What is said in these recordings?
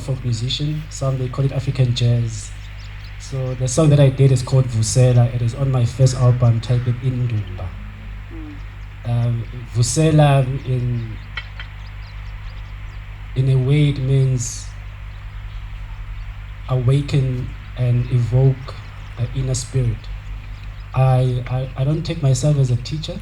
folk musician. Some they call it African jazz. So the song that I did is called Vusela. It is on my first album titled Indumba. Vusela in a way it means awaken and evoke the inner spirit. I don't take myself as a teacher.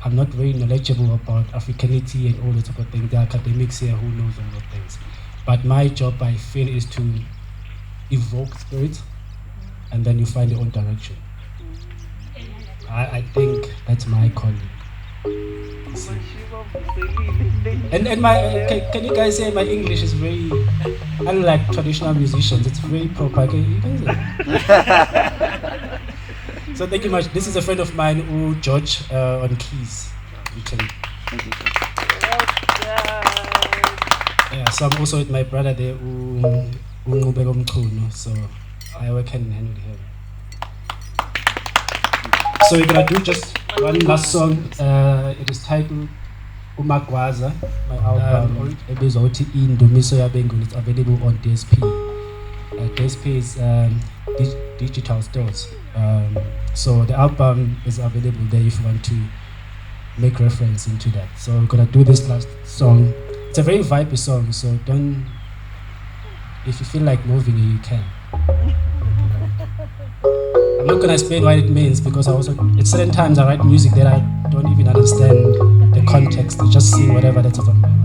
I'm not very knowledgeable about Africanity and all those type of things. There are academics here who knows all those things. But my job, I feel, is to evoke spirit, and then you find your own direction. I think that's my calling. And my can you guys say my English is very, unlike traditional musicians, it's very proper. You can say. So thank you much. This is a friend of mine, George, on keys. You can. Yeah, so I'm also with my brother there, so I work hand in hand with him. So we're gonna do just one last song. It is titled Umagwaza, my album. It's available on DSP. DSP is digital stores. So the album is available there if you want to make reference into that. So we're gonna do this last song. It's a very vibey song, so if you feel like moving, you can. I'm not gonna explain what it means because at certain times I write music that I don't even understand the context. I just sing whatever that's on my mind.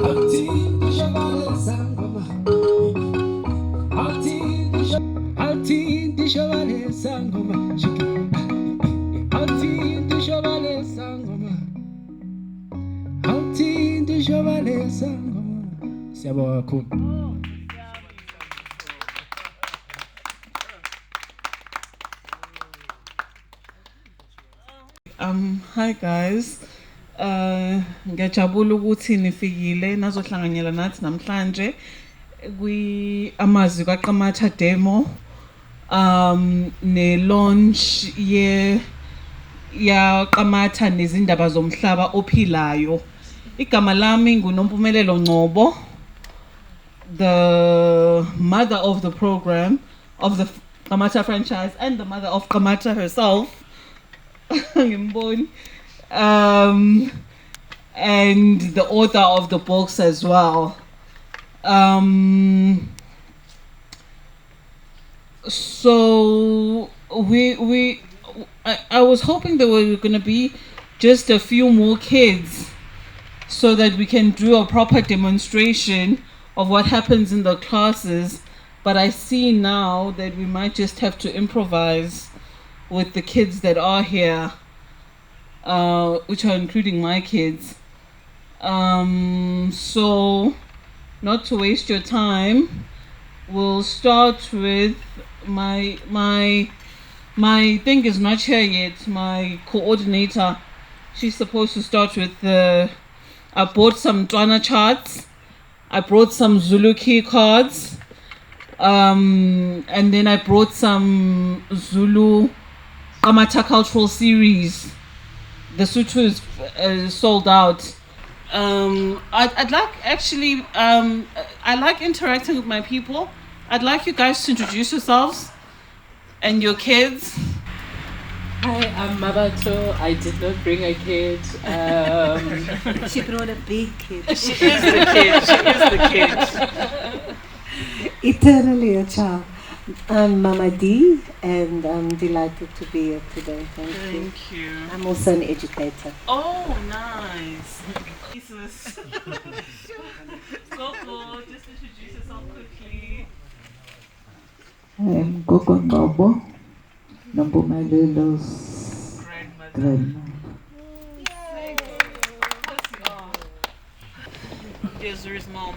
Hi guys. Ngiyajabula ukuthi nifikile nazohlanganyela nathi namhlanje kwi Amazwi kaQamata demo ne launch ya Qamata nezindaba zomhlaba ophilayo. Igama lami nguNompumelelo Ngcobo, the mother of the program of the Qamata franchise and the mother of Qamata herself. And the author of the books as well. So I was hoping there were going to be just a few more kids so that we can do a proper demonstration of what happens in the classes, but I see now that we might just have to improvise with the kids that are here, which are including my kids. So not to waste your time, we'll start with my thing is not here yet, my coordinator. She's supposed to start with I bought some Tswana charts, I brought some Zulu key cards, and then I brought some Zulu kaQamata cultural series. The Sotho is sold out. I'd like actually I like interacting with my people. I'd like you guys to introduce yourselves and your kids. Hi, I'm Mabato. I did not bring a kid. She brought a big kid. She is the kid. Eternally a child. I'm Mama D, and I'm delighted to be here today. Thank you. I'm also an educator. Oh, nice. Jesus. Gogo, just introduce yourself quickly. I'm Gogo Ngcobo, Nompumelelo's grandmother. Here's Zuri's mom.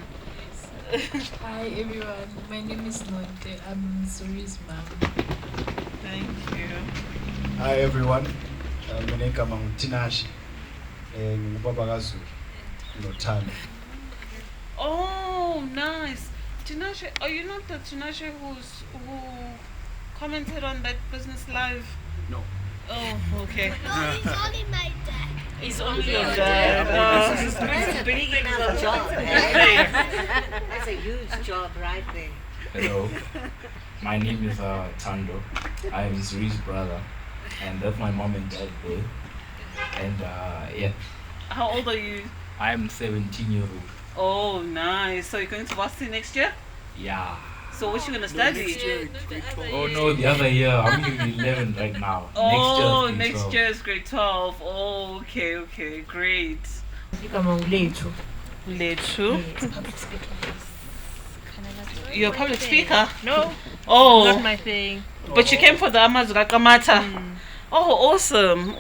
Hi everyone, my name is Nonte. I'm Zuri's mom. Thank you. Hi everyone, my name is Tinashi, and Baba Gazu, Notano. Oh, nice. Tinashe, are you not the Tinashe who commented on that business live? No. Oh, okay. No, he's only my dad. He's only your dad. That's a big enough job. That's a huge job right there. Hello, my name is Tando. I am Zuri's brother, and that's my mom and dad there. And yeah. How old are you? I am 17 years old. Oh, nice. So you're going to varsity next year? Yeah. So what you gonna study? Oh no, the other year. I'm in 11 right now. Oh, next year is grade 12. Oh, okay, great. You come on Lechu. Lechu? Public speaking. You're a public speaker? No. Oh. Not my thing. But you came for the Amazwi kaQamata. Oh, awesome.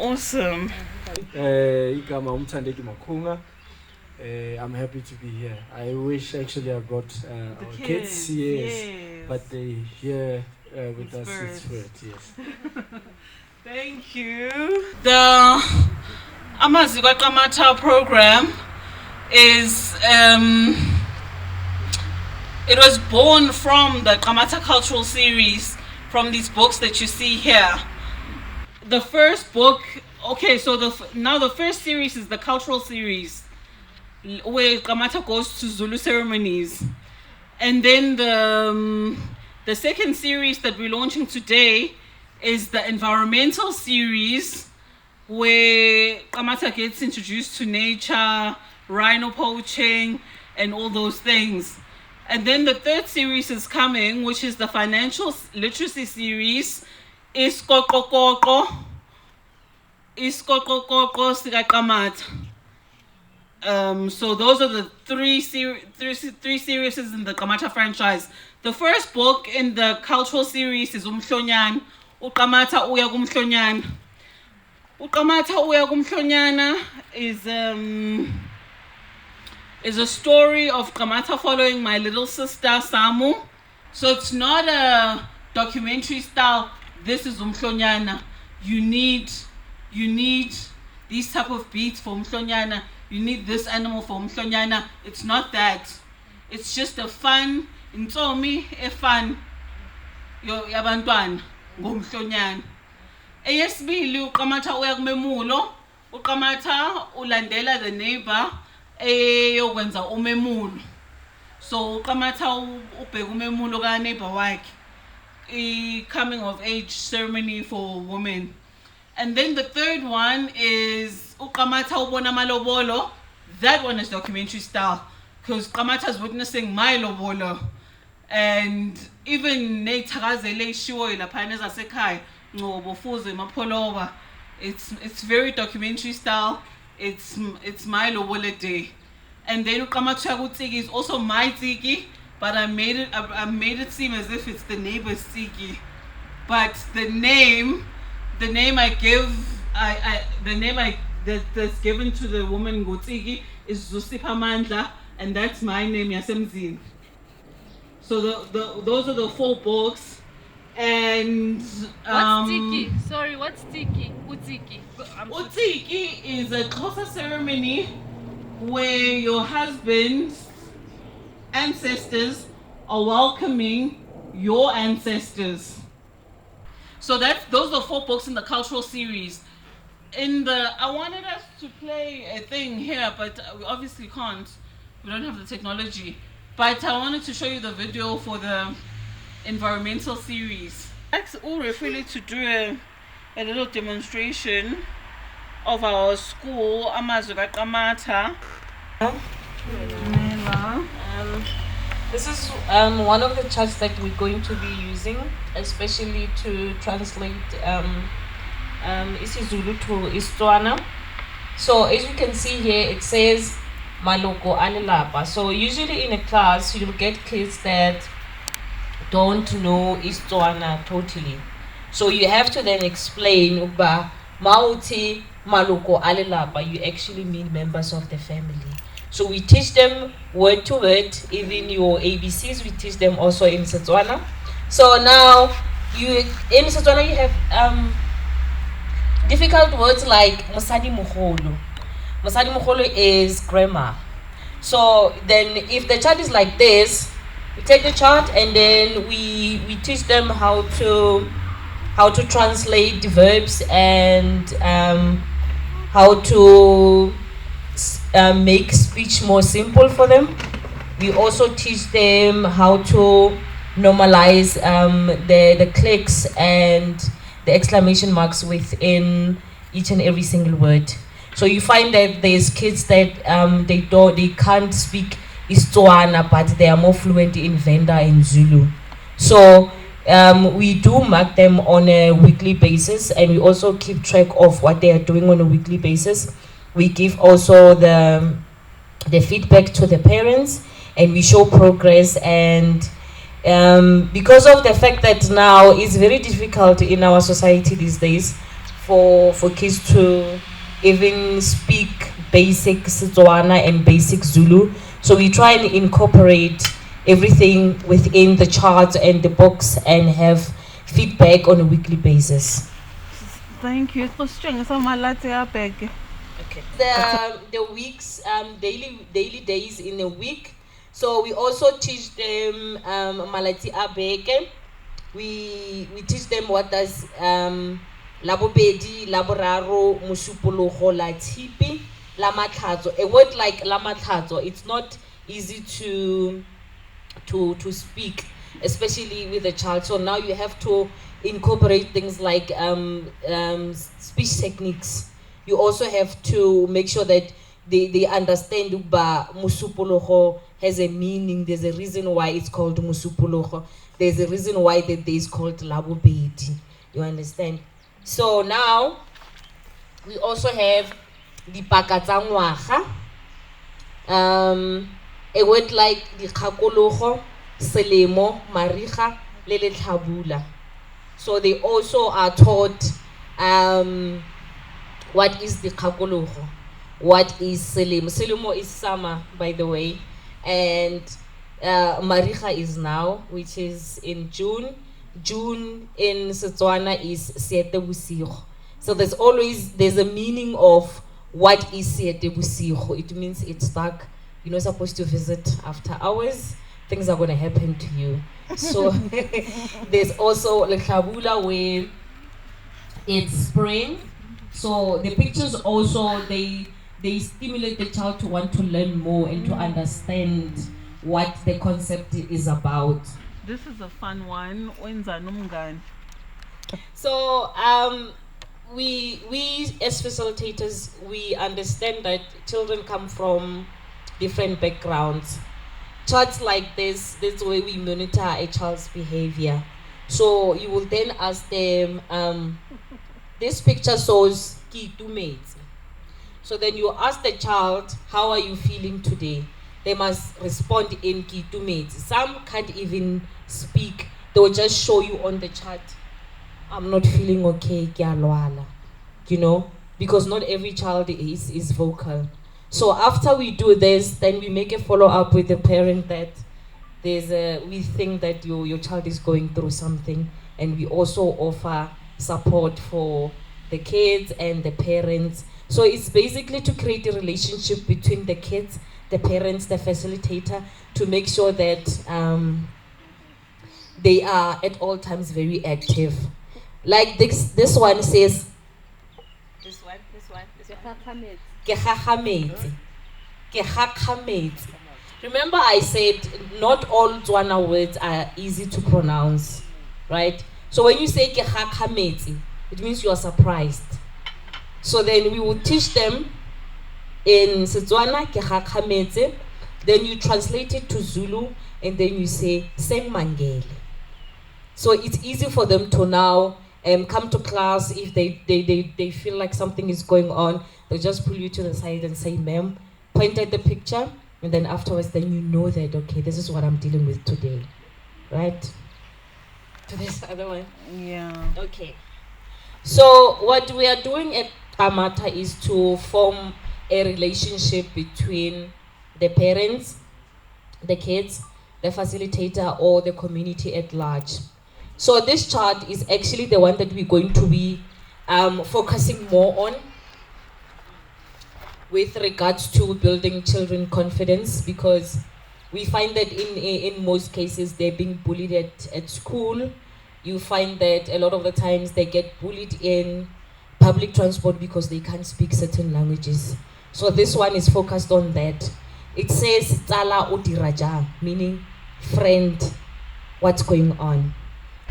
Igama umthandeki Makhunga. I'm happy to be here. I wish actually I brought our kids, yes, but they here with us in spirit, yes. Thank you. The Amazwi kaQamata program is it was born from the Qamata cultural series, from these books that you see here. The first book, okay, so now the first series is the cultural series, where Qamata goes to Zulu ceremonies. And then the second series that we're launching today is the environmental series, where Qamata gets introduced to nature, rhino poaching, and all those things. And then the third series is coming, which is the financial literacy series, Iskoqoqoqo sikaQamata. So those are the three series in the kaQamata franchise. The first book in the cultural series is kaQamata Uya Kumhlonyana. kaQamata Uya Kumhlonyana is a story of kaQamata following my little sister Samu. So it's not a documentary style. This is Umhlonyana. You need these type of beats for Umhlonyana. You need this animal for Umhlonyana. It's not that. It's just a fun, intomi, a fun yabantwana ngomhlonyana. Eyesibili kaQamata uya kumemulo. kaQamata ulandela the neighbor eyokwenza umemulo. So kaQamata ubheka umemulo ka neighbor wakhe. A coming of age ceremony for women. And then the third one is kaQamata ubona malobolo. That one is documentary style because kaQamata is witnessing my lobolo. And even neyithakazele ishiwo laphana ezasekhaya Ngobo Fuze Mapolova. It's very documentary style. It's my lobola day. And then kaQamata Utsigi is also my tsigi, but I made it seem as if it's the neighbor's tsigi. But the name I give that's given to the woman Ngotsigi is Zusipha Mandla, and that's my name Yasemzini. So those are the 4 books. And what's tiki? Sorry, what's tiki? Utiki. Utiki is a Xhosa ceremony where your husband's ancestors are welcoming your ancestors. So those are 4 books in the cultural series. I wanted us to play a thing here, but we obviously can't. We don't have the technology. But I wanted to show you the video for the environmental series. Ask Urefili to do a little demonstration of our school, Amazwi kaQamata. This is one of the charts that we're going to be using, especially to translate isiZulu to Istswana. So as you can see here, it says Maloko alelapa. So usually in a class, you'll get kids that don't know Istswana totally. So you have to then explain uba mauti maloko alelapa, you actually mean members of the family. So we teach them word to word, even your ABCs, we teach them also in Setswana. So now in Setswana you have difficult words like Mosadi Mogolo. Mosadi Mogolo is grammar. So then if the chart is like this, we take the chart and then we teach them how to translate the verbs and how to make speech more simple for them. We also teach them how to normalize the clicks and the exclamation marks within each and every single word. So you find that there's kids that they can't speak Istswana, but they are more fluent in Venda and Zulu. So we do mark them on a weekly basis, and we also keep track of what they are doing on a weekly basis. We give also the feedback to the parents, and we show progress. And because of the fact that now it's very difficult in our society these days for kids to even speak basic Setswana and basic Zulu, so we try and incorporate everything within the charts and the books and have feedback on a weekly basis. Thank you. Okay. The weeks, daily days in a week. So we also teach them Malati Abeke. We teach them what does Labobedi, Laboraro, Musupoloho, Latipi, Lamatlazo. A word like Lamatlazo, it's not easy to speak, especially with a child. So now you have to incorporate things like speech techniques. You also have to make sure that they understand that Musupoloho has a meaning. There's a reason why it's called Musupoloho. There's a reason why the day is called Labobedi. You understand? So now we also have the Pakatangwaha. A word like dikgakologo, selemo, mariga, le letlhabula. So they also are taught what is dikgakologo, what is selemo. Selemo is summer, by the way, and mariga is now, which is in June. June in Setswana is Seetebosigo. So there's a meaning of what is Seetebosigo. It means it's dark. You're not supposed to visit after hours. Things are going to happen to you. So there's also Lekhabula where it's spring. So the pictures also, they stimulate the child to want to learn more and to understand what the concept is about. This is a fun one. Wenza nomngani. So we as facilitators, we understand that children come from different backgrounds. Charts like this way we monitor a child's behavior. So you will then ask them, this picture shows kitumetse. So then you ask the child, how are you feeling today? They must respond in kitumetse. Some can't even speak. They will just show you on the chart, I'm not feeling okay, ke a lwala. You know, because not every child is vocal. So after we do this, then we make a follow-up with the parent that we think that your child is going through something, and we also offer support for the kids and the parents. So it's basically to create a relationship between the kids, the parents, the facilitator, to make sure that they are at all times very active. Like this one says, this one. Kekhakametse. Remember I said not all Tswana words are easy to pronounce, right? So when you say kekhakametse, it means you are surprised. So then we will teach them in Setswana kekhakametse, then you translate it to Zulu, and then you say sengmangele. So it's easy for them to now come to class. If they feel like something is going on, they'll just pull you to the side and say, ma'am, point at the picture, and then afterwards, then you know that, okay, this is what I'm dealing with today, right? To this other one? Yeah. Okay. So what we are doing at kaQamata is to form a relationship between the parents, the kids, the facilitator, or the community at large. So this chart is actually the one that we're going to be focusing more on with regards to building children confidence, because we find that in most cases they're being bullied at school. You find that a lot of the times they get bullied in public transport because they can't speak certain languages. So this one is focused on that. It says Tsala Udiraja, meaning friend, what's going on.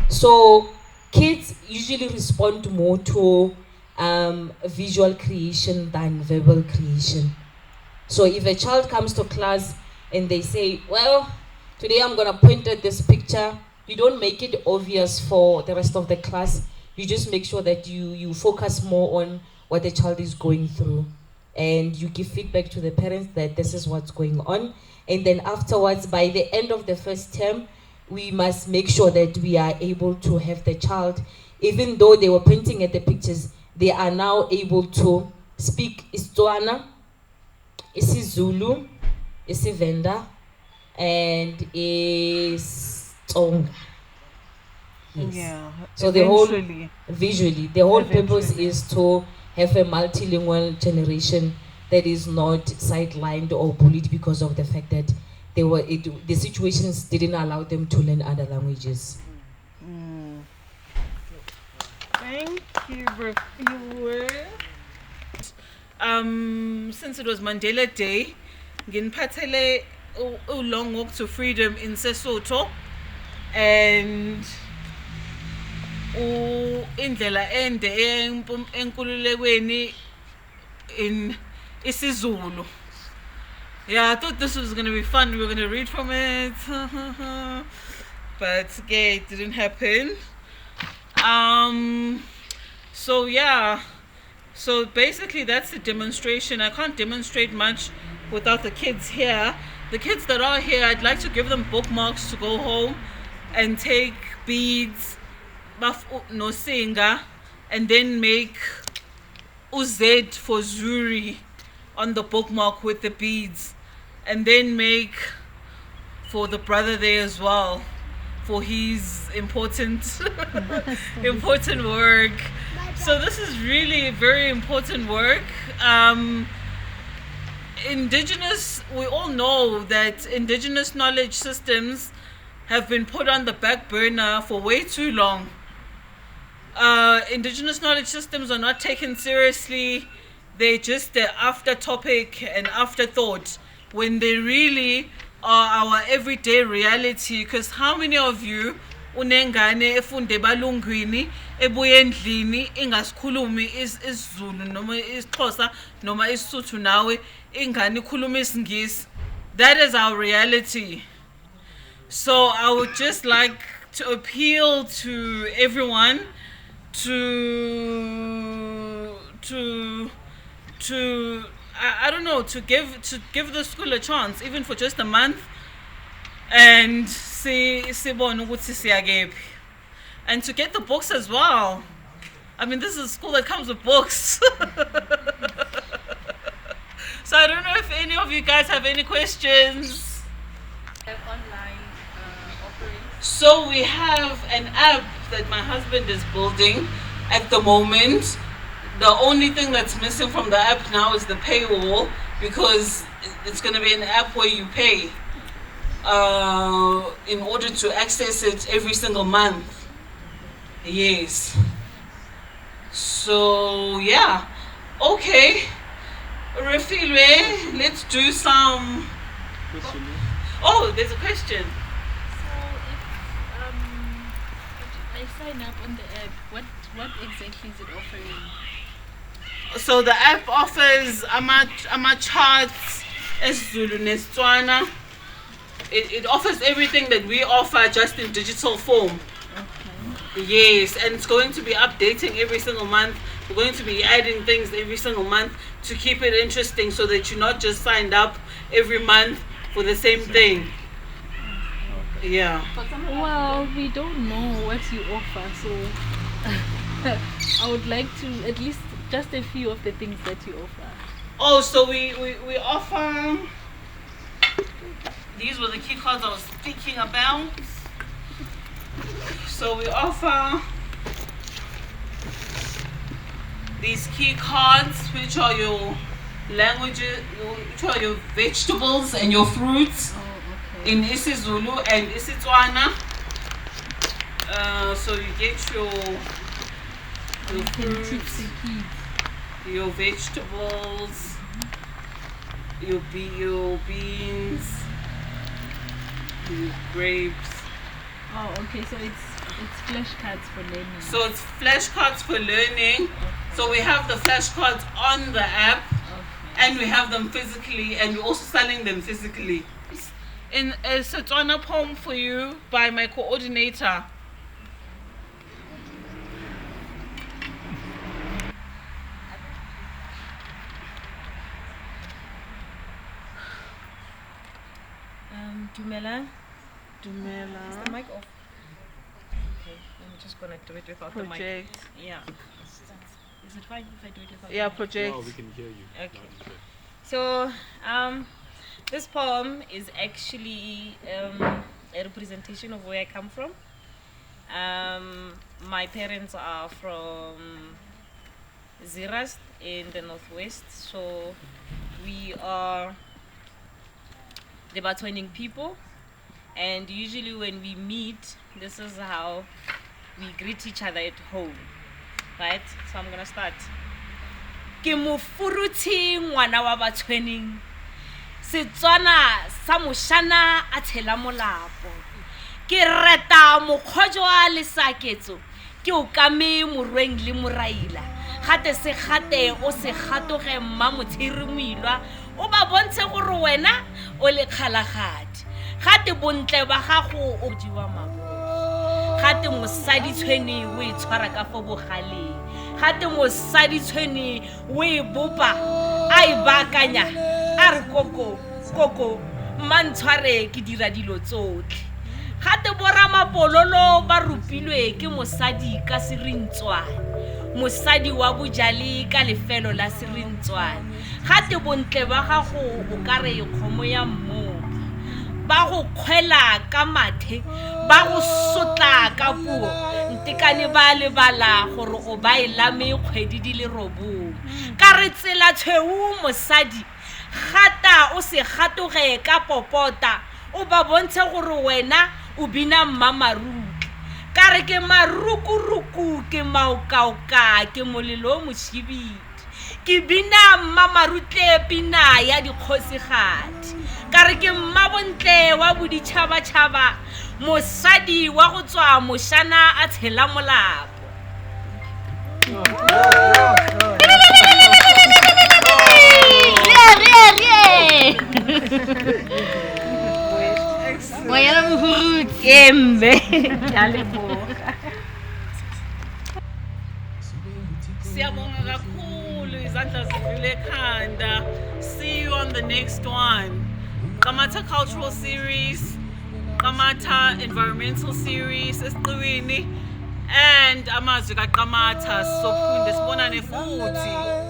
So kids usually respond more to visual creation than verbal creation. So if a child comes to class and they say, well, today I'm gonna point at this picture, you don't make it obvious for the rest of the class. You just make sure that you focus more on what the child is going through, and you give feedback to the parents that this is what's going on. And then afterwards, by the end of the first term, we must make sure that we are able to have the child, even though they were pointing at the pictures, they are now able to speak Tswana, isiZulu, isiVenda, and Tsonga. Yes. Yeah. So the whole purpose is to have a multilingual generation that is not sidelined or bullied because of the fact that the situations didn't allow them to learn other languages. Thank you, Refuer. Since it was Mandela Day, nginiphathele a long walk to freedom in Sesotho, and indlela ende enkululekweni in isiZulu. Yeah, I thought this was gonna be fun. We were gonna read from it, but yeah, it didn't happen. So yeah, so basically that's the demonstration. I can't demonstrate much without the kids here. The kids that are here, I'd like to give them bookmarks to go home and take beads, no singa, and then make UZ for Zuri on the bookmark with the beads, and then make for the brother there as well for his important important work. So this is really very important work. Indigenous, we all know that indigenous knowledge systems have been put on the back burner for way too long. Indigenous knowledge systems are not taken seriously. They're just the after topic and afterthought when they really are our everyday reality. Because how many of you unengane efunde balungwini ebuye endlini ingasikhulumi isiZulu noma isiXhosa noma isiSuthu nawe ingane ikhuluma isiNgisi? That is our reality. So I would just like to appeal to everyone to I don't know, to give the school a chance, even for just a month, and sibone ukuthi siyakephi, and to get the books as well. I mean, this is a school that comes with books. So I don't know if any of you guys have any questions. Online offerings. So we have an app that my husband is building at the moment. The only thing that's missing from the app now is the paywall, because it's going to be an app where you pay in order to access it every single month. Yes. So yeah. Okay. Refilwe, let's do some. Oh, there's a question. So if I sign up on the app, what exactly is it offering? So the app offers ama charts esiZulu neSetswana. It offers everything that we offer, just in digital form. Okay. Yes, and it's going to be updating every single month. We're going to be adding things every single month to keep it interesting, so that you're not just signed up every month for the same thing. Yeah. Well, we don't know what you offer, so I would like to at least just a few of the things that you offer. Oh, so we offer. These were the key cards I was speaking about. So we offer these key cards, which are your languages, which are your vegetables and your fruits. Oh, okay. In isiZulu and isiTswana. So you get your fruits, your vegetables, your beans, your grapes. Oh, okay. So it's flashcards for learning. So it's flashcards for learning. Okay. So we have the flashcards on the app, okay, and we have them physically, and we're also selling them physically. In a Setswana poem for you by my coordinator. Dumela. Dumela. Is the mic off? Okay, I'm just gonna do it without the mic. Project. Yeah. Is it fine if I do it without Yeah, the mic? project. No, we can hear you. Okay. So, this poem is actually a representation of where I come from. My parents are from Ziras in the northwest, so we are the Botswanian people, and usually when we meet, this is how we greet each other at home, right? So I'm gonna start. Ke mofuruthi ngwana wa Botswaneng, Setswana sa moshana a tshela molapo, ke reta mokgojo a lesaketso, ke o kame morweng le moraila, gate se gate o se gatoge mma motshiri moilwa, o ba bontshe gore wena o le kgalagadi, gate bontle ba gago o diwa mabo, gate mosadi tshweni o e tshwara ka fo bogaleng, gate mosadi tshweni o e bopa a e baakanya a kare koko mantshware ke dira dilo tsotlhe gate boramapololo ba rupilwe ke mosadi ka serintswane mosadi wa bojale ka lefelo la serintswane gate bontle ba gago o kare kgomo ya mmopa ba go kgwela ka mathe ba go sotla ka puo ntekane ba lebala gore o ba elame kgwedi di le robong ka re tsela tshweu mosadi gata o se gatoge ka popota o ba bontshe gore wena o bina mmamaruku ka re ke marukuruku ke maokaoka ke molelo moshibidi ke bina mmamarutle pina ya dikgosigadi ka re ke mmabontle wa boditšhabatšhaba mosadi wa go tswa mošana a tshela molapo Siyabonga kakhulu izandla zivule ekhanda. See you on the next one. kaQamata Cultural Series, kaQamata Environmental Series, esiqiwini, and Amazwi kaQamata. So phinde sibonane futhi.